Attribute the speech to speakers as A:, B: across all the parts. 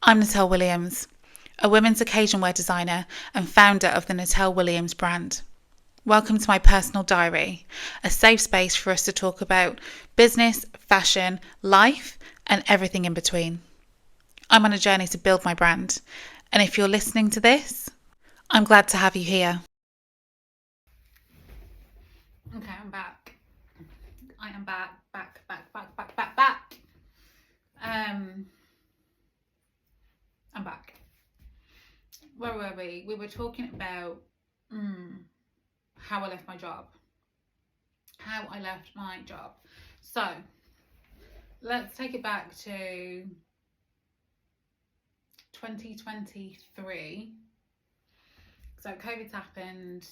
A: I'm Natelle Williams, a women's occasion wear designer and founder of the Natelle Williams brand. Welcome to my personal diary, a safe space for us to talk about business, fashion, life, and everything in between. I'm on a journey to build my brand, and if you're listening to this, I'm glad to have you here. Okay, I'm back. I am back. I'm back. Where were we? We were talking about how I left my job. So let's take it back to 2023. So COVID's happened.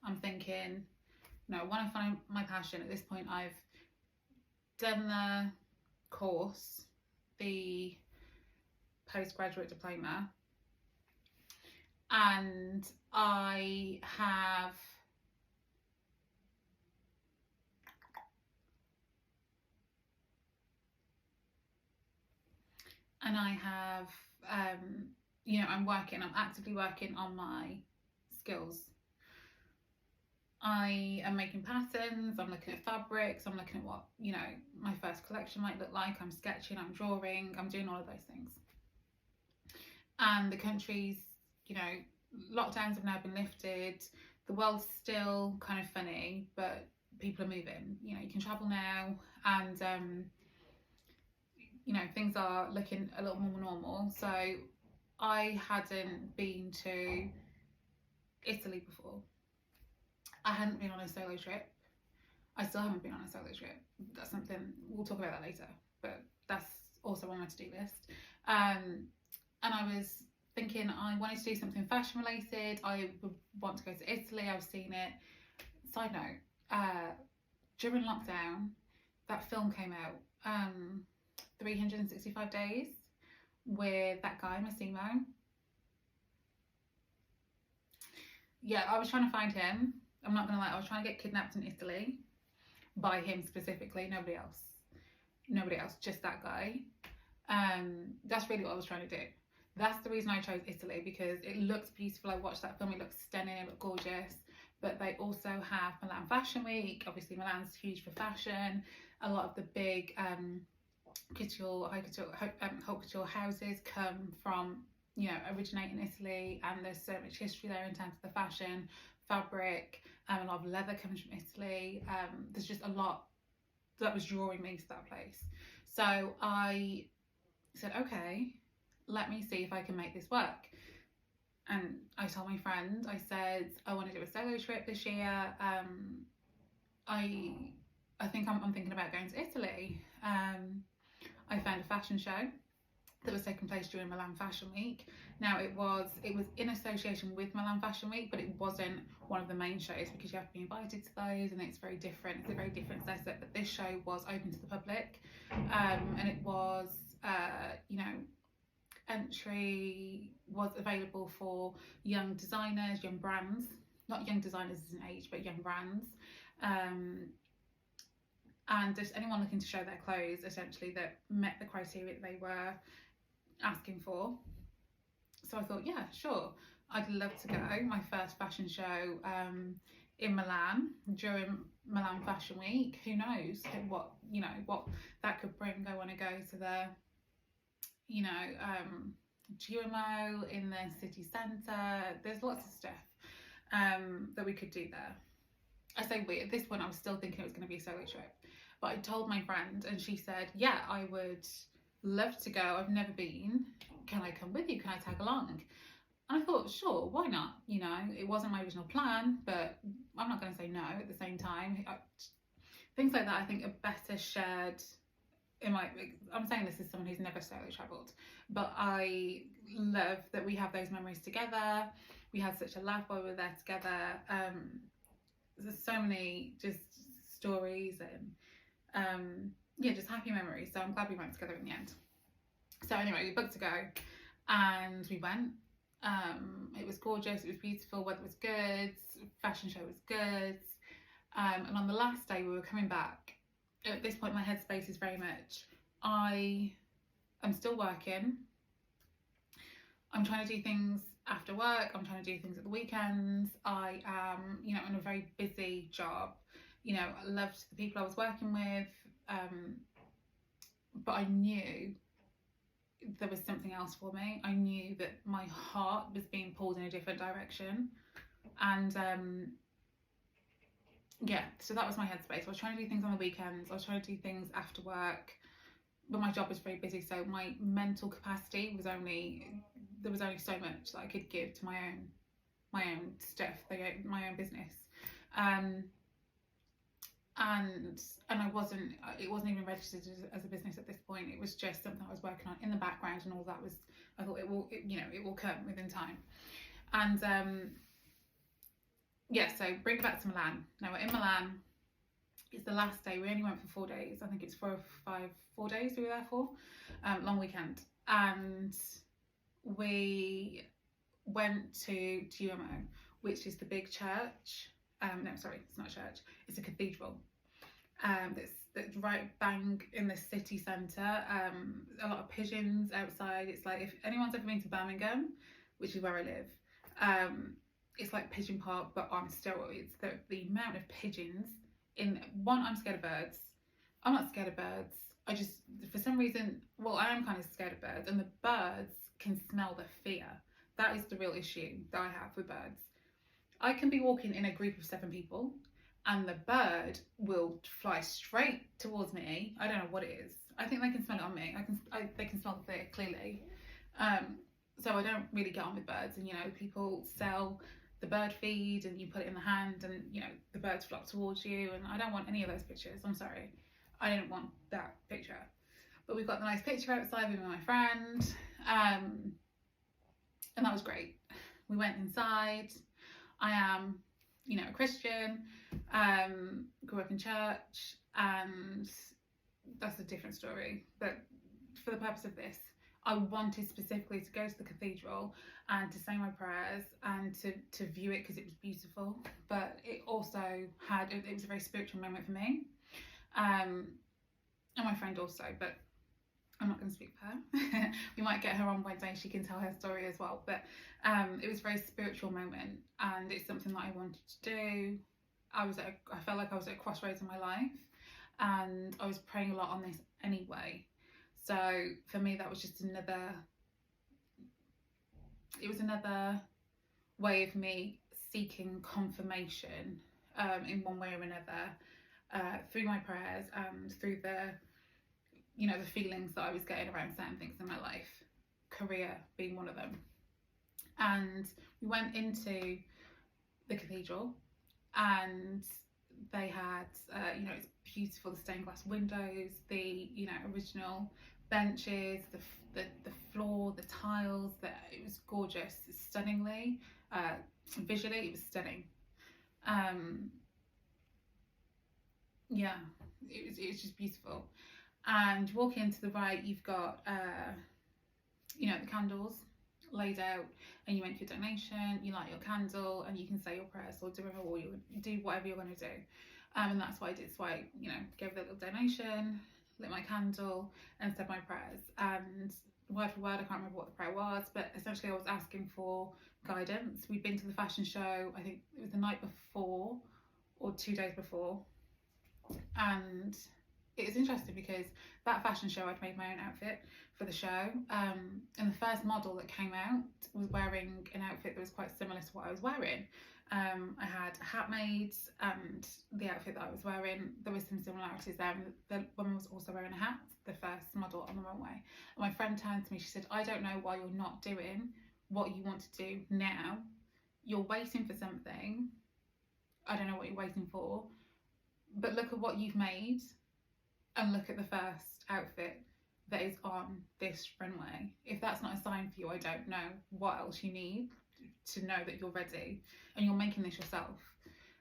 A: I'm thinking, no, I want to find my passion. At this point, I've done the course, the postgraduate diploma, and I have I'm actively working on my skills. I am making patterns, I'm looking at fabrics, I'm looking at what, my first collection might look like, I'm sketching, I'm drawing, I'm doing all of those things. And the country's, lockdowns have now been lifted, the world's still kind of funny, but people are moving. You can travel now, and things are looking a little more normal. So I hadn't been to Italy before. I hadn't been on a solo trip. I still haven't been on a solo trip. That's something, we'll talk about that later, but that's also on my to-do list. And I was thinking I wanted to do something fashion related. I would want to go to Italy. I've seen it. Side note, during lockdown, that film came out, 365 Days, with that guy, Massimo. Yeah, I was trying to find him. I'm not gonna lie, I was trying to get kidnapped in Italy by him specifically, nobody else, just that guy. That's really what I was trying to do. That's the reason I chose Italy, because it looks beautiful. I watched that film, it looks stunning, it looked gorgeous. But they also have Milan Fashion Week. Obviously Milan's huge for fashion. A lot of the big haute couture houses come from, originate in Italy, and there's so much history there in terms of the fashion, fabric, a lot of leather comes from Italy. There's just a lot that was drawing me to that place. So I said, okay, let me see if I can make this work. And I told my friend, I said, I want to do a solo trip this year. I think I'm thinking about going to Italy. I found a fashion show that was taking place during Milan Fashion Week. Now it was in association with Milan Fashion Week, but it wasn't one of the main shows, because you have to be invited to those, and it's very different. It's a very different setup. But this show was open to the public, and it was, entry was available for young designers, young brands. Not young designers as an age, but young brands. And just anyone looking to show their clothes, essentially, that met the criteria that they were asking for. So I thought, yeah, sure, I'd love to go. My first fashion show in Milan during Milan Fashion Week. Who knows what that could bring. I want to go to the Duomo in the city centre. There's lots of stuff that we could do there. I say we, at this point I was still thinking it was going to be a solo trip, but I told my friend, and she said, yeah, I would love to go. I've never been. Can I come with you? Can I tag along? And I thought, sure, why not? It wasn't my original plan, but I'm not going to say no at the same time. Things like that I think are better shared. I'm saying this as someone who's never solo travelled, but I love that we have those memories together. We had such a laugh while we were there together. There's so many just stories and just happy memories. So I'm glad we went together in the end. So anyway, we booked to go, and we went. It was gorgeous, it was beautiful, weather was good, fashion show was good. And on the last day we were coming back. At this point my headspace is very much, I am still working, I'm trying to do things after work, I'm trying to do things at the weekends. I am, you know, in a very busy job. You know, I loved the people I was working with, but I knew there was something else for me. I knew that my heart was being pulled in a different direction. And yeah, so that was my headspace. I was trying to do things on the weekends, I was trying to do things after work, but my job was very busy, so my mental capacity was only, there was only so much that I could give to my own stuff, my own business. And I wasn't, it wasn't even registered as a business at this point. It was just something I was working on in the background, and all that was, I thought it will come within time. And yeah, so bring it back to Milan. Now we're in Milan. It's the last day. We only went for 4 days. I think it's 4 days we were there for. Long weekend. And we went to Duomo, which is the big church. No, sorry, it's not a church. It's a cathedral. That's right bang in the city centre. A lot of pigeons outside. It's like, if anyone's ever been to Birmingham, which is where I live, it's like Pigeon Park but on steroids. The amount of pigeons in one. I'm scared of birds. I'm not scared of birds. I just, for some reason, well, I am kind of scared of birds, and the birds can smell the fear. That is the real issue that I have with birds. I can be walking in a group of 7 people and the bird will fly straight towards me. I don't know what it is. I think they can smell it on me. They can smell the fear clearly. So I don't really get on with birds, and you know, people sell the bird feed and you put it in the hand and you know, the birds flock towards you, and I don't want any of those pictures. I'm sorry, I didn't want that picture. But we've got the nice picture outside with my friend, and that was great. We went inside. I am, you know, a Christian, grew up in church, and that's a different story. But for the purpose of this, I wanted specifically to go to the cathedral and to say my prayers and to view it because it was beautiful. But it also had, it was a very spiritual moment for me, and my friend also, but I'm not going to speak for her. We might get her on Wednesday, she can tell her story as well. But it was a very spiritual moment, and it's something that I wanted to do. I felt like I was at a crossroads in my life, and I was praying a lot on this anyway. So for me, that was just another way of me seeking confirmation in one way or another, through my prayers and through the, you know, the feelings that I was getting around certain things in my life, career being one of them. And we went into the cathedral, and they had, you know, it's beautiful, the stained glass windows, the, you know, original benches, the floor, the tiles, it was gorgeous, stunningly, visually it was stunning. Yeah, it was just beautiful. And walking into the right, you've got, you know, the candles laid out, and you make your donation, you light your candle, and you can say your prayers or do whatever you're going to do. And that's what I did. So I, you know, gave a little donation, lit my candle, and said my prayers. And word for word, I can't remember what the prayer was, but essentially I was asking for guidance. We'd been to the fashion show, I think it was the night before or 2 days before, and it was interesting because that fashion show, I'd made my own outfit for the show, and the first model that came out was wearing an outfit that was quite similar to what I was wearing. I had a hat made, and the outfit that I was wearing, there was some similarities there. The woman was also wearing a hat, the first model on the runway. And my friend turned to me, she said, I don't know why you're not doing what you want to do now. You're waiting for something. I don't know what you're waiting for, but look at what you've made, and look at the first outfit that is on this runway. If that's not a sign for you, I don't know what else you need to know that you're ready and you're making this yourself.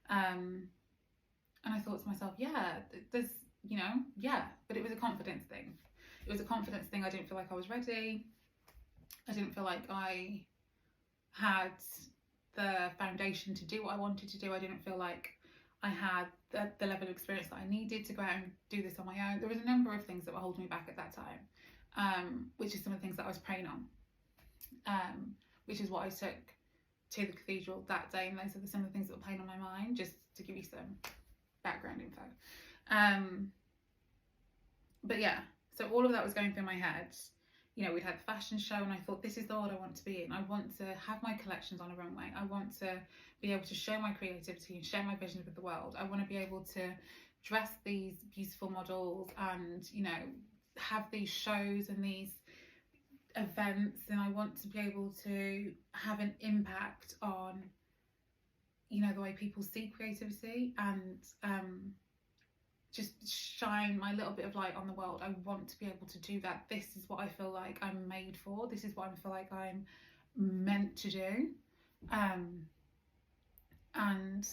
A: And I thought to myself, yeah, there's, you know, yeah, but it was a confidence thing. It was a confidence thing. I didn't feel like I was ready. I didn't feel like I had the foundation to do what I wanted to do. I didn't feel like I had the level of experience that I needed to go out and do this on my own. There was a number of things that were holding me back at that time, which is some of the things that I was praying on. which is what I took to the cathedral that day, and those are some of the things that were playing on my mind, just to give you some background info. But yeah, so all of that was going through my head. You know, we'd had the fashion show, and I thought, this is the world I want to be in. I want to have my collections on a runway. I want to be able to show my creativity and share my vision with the world. I want to be able to dress these beautiful models and, you know, have these shows and these events, and I want to be able to have an impact on, you know, the way people see creativity, and just shine my little bit of light on the world. I want to be able to do that. This is what I feel like I'm made for. This is what I feel like I'm meant to do. And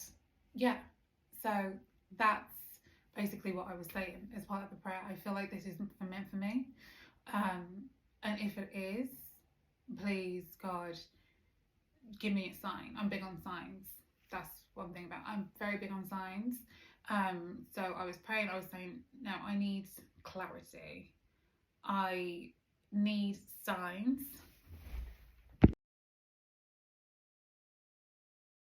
A: yeah, so that's basically what I was saying as part of the prayer. I feel like this isn't meant for me. And if it is, please, God, give me a sign. I'm big on signs. That's one thing about, I'm very big on signs. So I was praying, I was saying, no, I need clarity. I need signs.